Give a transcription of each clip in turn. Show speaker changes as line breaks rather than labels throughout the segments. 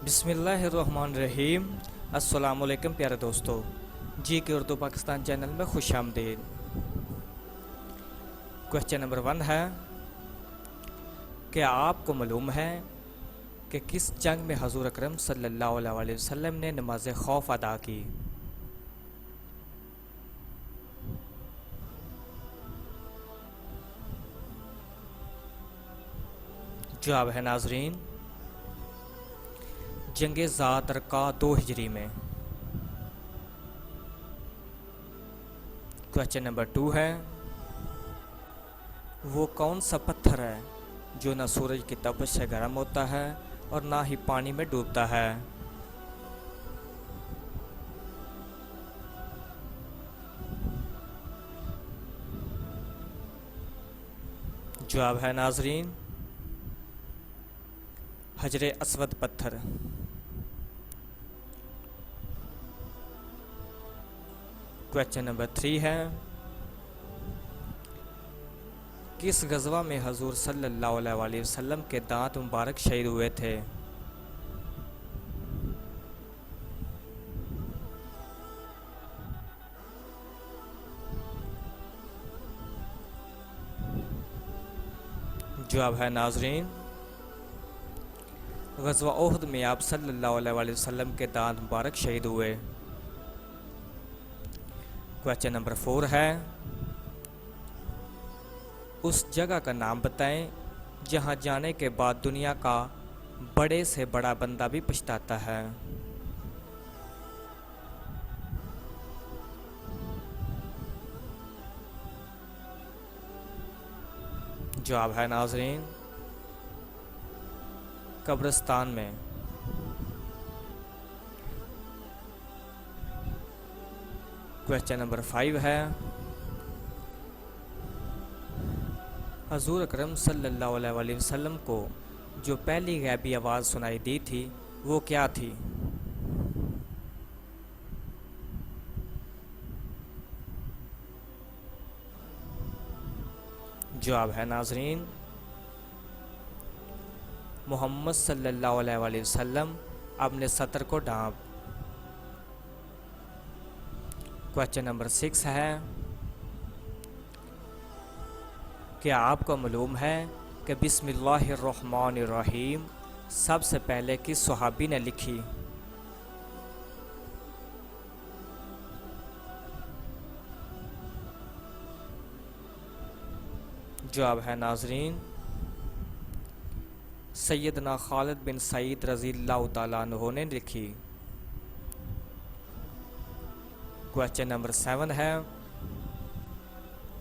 बिस्मिल्लाहिर्रहमानिर्रहीम। अस्सलामुअलैकुम प्यारे दोस्तों, जी के उर्दू पाकिस्तान चैनल में खुश आमदीद। क्वेश्चन नंबर 1 है, क्या आपको मालूम है कि किस जंग में हजूर अकरम सल्लल्लाहु अलैहि वसल्लम ने नमाज खौफ अदा की? जवाब है नाजरीन, जंग ज़ात रका 2 हिजरी में। क्वेश्चन नंबर 2 है, वो कौन सा पत्थर है जो न सूरज की तपिश से गर्म होता है और ना ही पानी में डूबता है? जवाब है नाजरीन, हजरे अस्वद पत्थर। क्वेश्चन नंबर 3 है, किस गज़वा में हजूर सल्लल्लाहु अलैहि वसल्लम के दांत मुबारक शहीद हुए थे? जवाब है नाजरीन, गज़वा ओहद में आप सल्लल्लाहु अलैहि वसल्लम के दांत मुबारक शहीद हुए। क्वेश्चन नंबर 4 है, उस जगह का नाम बताएं जहां जाने के बाद दुनिया का बड़े से बड़ा बंदा भी पछताता है। जवाब है नाजरीन, कब्रिस्तान में। क्वेश्चन नंबर 5 है, हजूर अकरम सल्लल्लाहु अलैहि वसल्लम को जो पहली गैबी आवाज़ सुनाई दी थी वो क्या थी? जवाब है नाजरीन, मोहम्मद सल्लल्लाहु अलैहि वसल्लम अपने सतर को ढांप। क्वेश्चन नंबर 6 है, क्या आपको मालूम है कि बिस्मिल्लाहिर्रहमानिर्रहीम सबसे पहले किस सहाबी ने लिखी? जवाब है नाजरीन, सैयदना खालिद बिन सईद रज़ियल्लाहु ताला अन्हु ने लिखी। क्वेश्चन नंबर 7 है,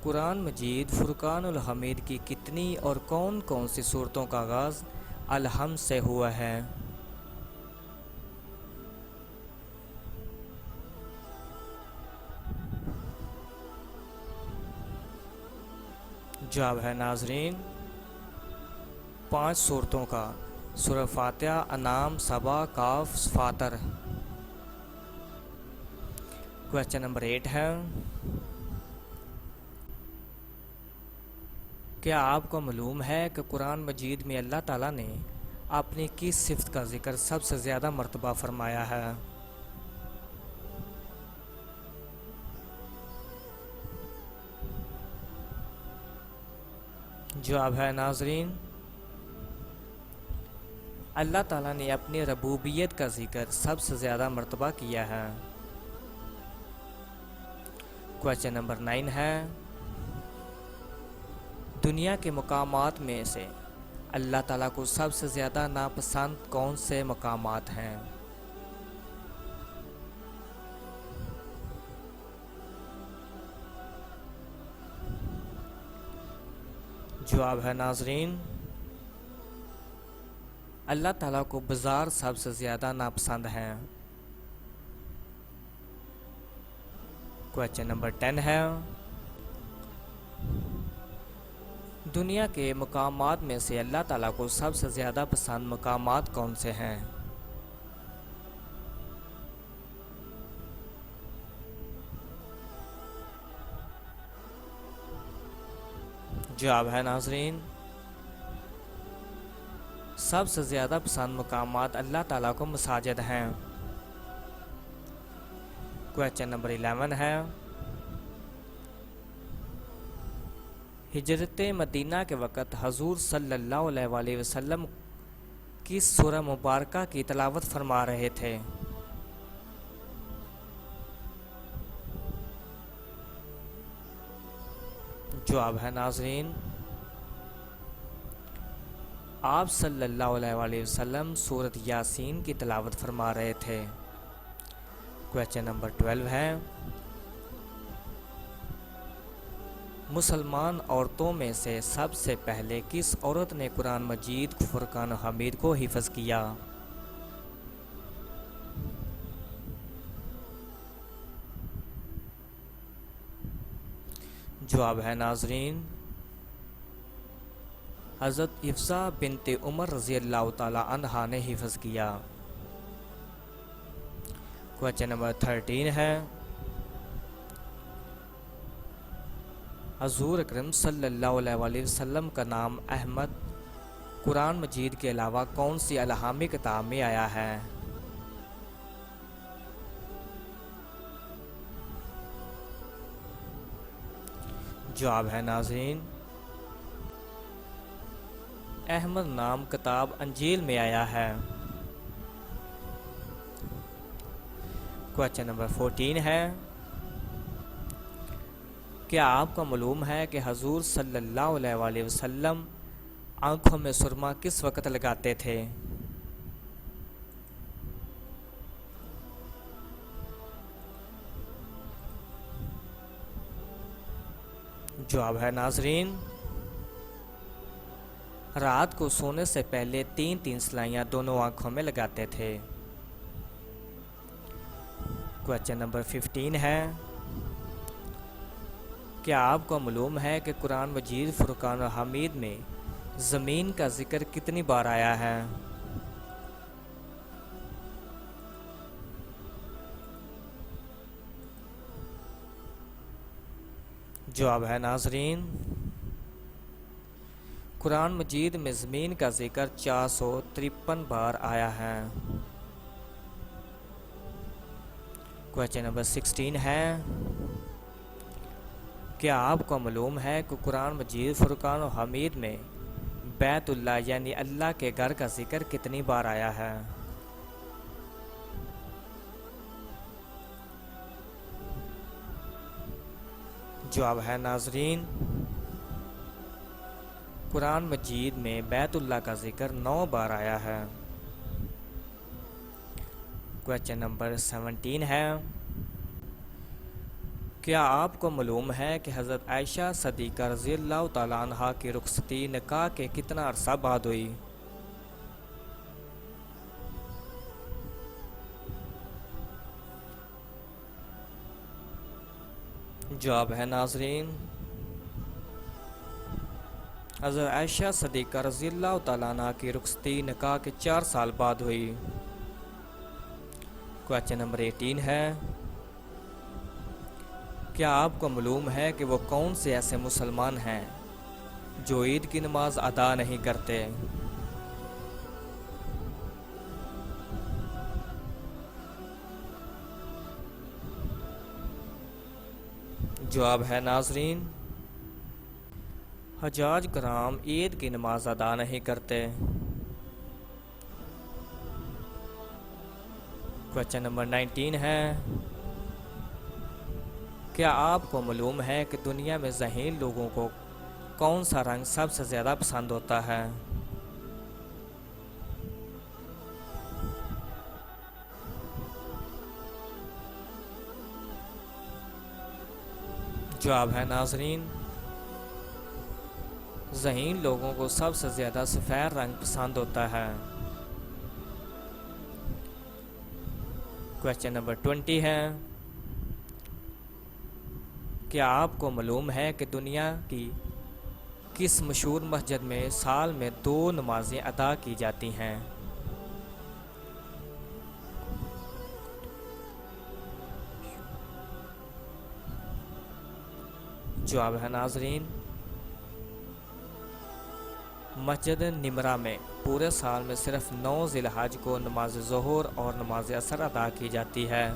कुरान मजीद फुरकानुल हमीद की कितनी और कौन कौन सी सूरतों का आगाज़ अलहम्द से हुआ है? जवाब है नाजरीन, 5 सूरतों का, सूरह फातिहा, अनाम, सबा, काफ, फातर। क्वेश्चन नंबर 8 है, क्या आपको मालूम है कि कुरान मजीद में अल्लाह ताला ने अपनी किस सिफ़त का जिक्र सबसे ज़्यादा मर्तबा फरमाया है? जवाब है नाजरीन, अल्लाह ताला ने अपनी रबूबियत का जिक्र सबसे ज़्यादा मर्तबा किया है। क्वेश्चन नंबर 9 है, दुनिया के मकामात में से अल्लाह ताला को सबसे ज़्यादा नापसंद कौन से मकामात हैं? जवाब है नाजरीन, अल्लाह ताला को बाज़ार सबसे ज़्यादा नापसंद हैं। क्वेश्चन नंबर 10 है, दुनिया के मकामात में से अल्लाह ताला को सबसे ज़्यादा पसंद मकामात कौन से हैं? जवाब है नाजरीन, सबसे ज़्यादा पसंद मकामात अल्लाह ताला को मसाजिद हैं। क्वेश्चन नंबर 11 है, हिजरत मदीना के वक़्त हजूर सल्लल्लाहु अलैहि वसल्लम किस सूरह मुबारका की तिलावत फरमा रहे थे? जवाब है नाज़रीन, आप सल्लल्लाहु अलैहि वसल्लम सूरत यासीन की तिलावत फरमा रहे थे। क्वेश्चन नंबर 12 है, मुसलमान औरतों में से सबसे पहले किस औरत ने कुरान मजीद फुरकान हमीद को हिफ्ज़ किया? जवाब है नाज़रीन, हज़रत हिफ्ज़ा बिनते उमर रज़ियल्लाहु ताला अन्हा ने हिफ्ज़ किया। क्वेश्चन नंबर 13 है, हज़ूर अकरम सल्लल्लाहु अलैहि वसल्लम का नाम अहमद कुरान मजीद के अलावा कौन सी इल्हामी किताब में आया है? जवाब है नाज़रीन, अहमद नाम किताब अंजील में आया है। क्वेश्चन नंबर 14 है, क्या आपको मालूम है कि हजूर सल्लल्लाहु अलैहि वसल्लम आँखों में सुरमा किस वक़्त लगाते थे? जवाब है नाज़रीन, रात को सोने से पहले 3-3 सिलाइयाँ दोनों आँखों में लगाते थे। क्वेश्चन नंबर 15 है, क्या आपको मालूम है कि कुरान मजीद फुरकान और हमीद में ज़मीन का जिक्र कितनी बार आया है? जवाब है नाज़रीन, कुरान मजीद में ज़मीन का जिक्र 453 बार आया है। क्वेश्चन नंबर 16 है, क्या आपको मालूम है कि कुरान मजीद फुरकान और हमीद में बैतुल्लाह यानी अल्लाह के घर का जिक्र कितनी बार आया है? जवाब है नाज़रीन, कुरान मजीद में बैतुल्लाह का जिक्र 9 बार आया है। क्वेश्चन नंबर 17 है, क्या आपको मालूम है कि हज़रत आयशा सदीक़ा रज़ियल्लाहु ताला अन्हा की रुखसती निकाह के कितना अरसा बाद हुई? जवाब है नाज़रीन, हज़रत आयशा सदीक़ा रज़ियल्लाहु ताला अन्हा की रुखसती निकाह के 4 साल बाद हुई। क्वेश्चन नंबर 18 है, क्या आपको मालूम है कि वो कौन से ऐसे मुसलमान हैं जो ईद की नमाज अदा नहीं करते? जवाब है नाज़रीन, हजाज कराम ईद की नमाज अदा नहीं करते। क्वेश्चन नंबर 19 है, क्या आपको मालूम है कि दुनिया में ज़हीन लोगों को कौन सा रंग सबसे ज़्यादा पसंद होता है? जवाब है नाज़रीन, ज़हीन लोगों को सबसे ज़्यादा सफ़ेद रंग पसंद होता है। क्वेश्चन नंबर 20 है, क्या आपको मालूम है कि दुनिया की किस मशहूर मस्जिद में साल में 2 नमाजें अदा की जाती हैं? जवाब है नाज़रीन, मस्जिद निमरा में पूरे साल में सिर्फ 9 ज़िलहज को नमाज ज़ोहर और नमाज असर अदा की जाती है।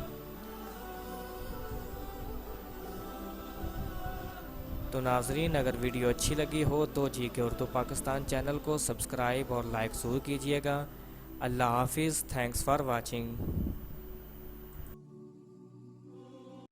तो नाजरीन, अगर वीडियो अच्छी लगी हो तो जी के उर्दू पाकिस्तान चैनल को सब्सक्राइब और लाइक ज़रूर कीजिएगा। अल्लाह हाफिज़। Thanks for watching.